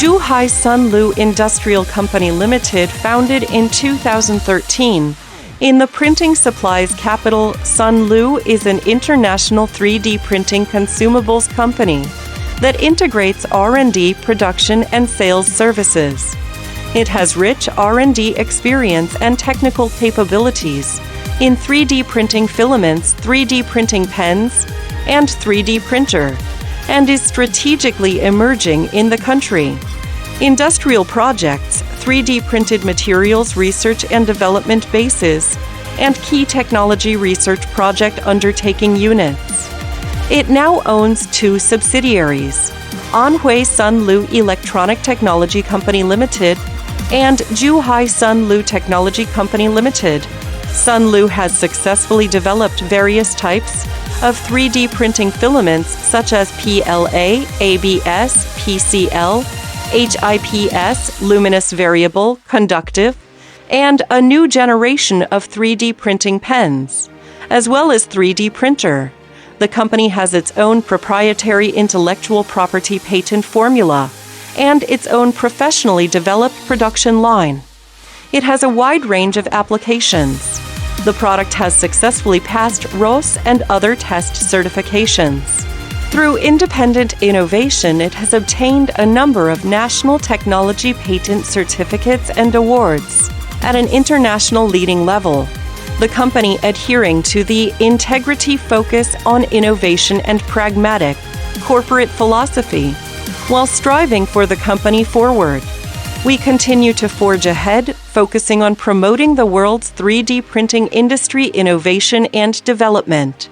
Zhuhai SUNLU Industrial Company Limited, founded in 2013. In the printing supplies capital, SUNLU is an international 3D printing consumables company that integrates R&D, production, and sales services. It has rich R&D experience and technical capabilities in 3D printing filaments, 3D printing pens, and 3D printer, and is strategically emerging in the country. Industrial projects, 3D printed materials research and development bases, and key technology research project undertaking units. It now owns 2 subsidiaries, Anhui SUNLU Electronic Technology Company Limited and Zhuhai SUNLU Technology Company Limited. SUNLU has successfully developed various types of 3D printing filaments such as PLA, ABS, PCL, HIPS, luminous variable, conductive, and a new generation of 3D printing pens, as well as 3D printer. The company has its own proprietary intellectual property patent formula and its own professionally developed production line. It has a wide range of applications. The product has successfully passed RoHS and other test certifications. Through independent innovation, it has obtained a number of national technology patent certificates and awards at an international leading level. The company adhering to the integrity focus on innovation and pragmatic corporate philosophy while striving for the company forward. We continue to forge ahead, focusing on promoting the world's 3D printing industry innovation and development.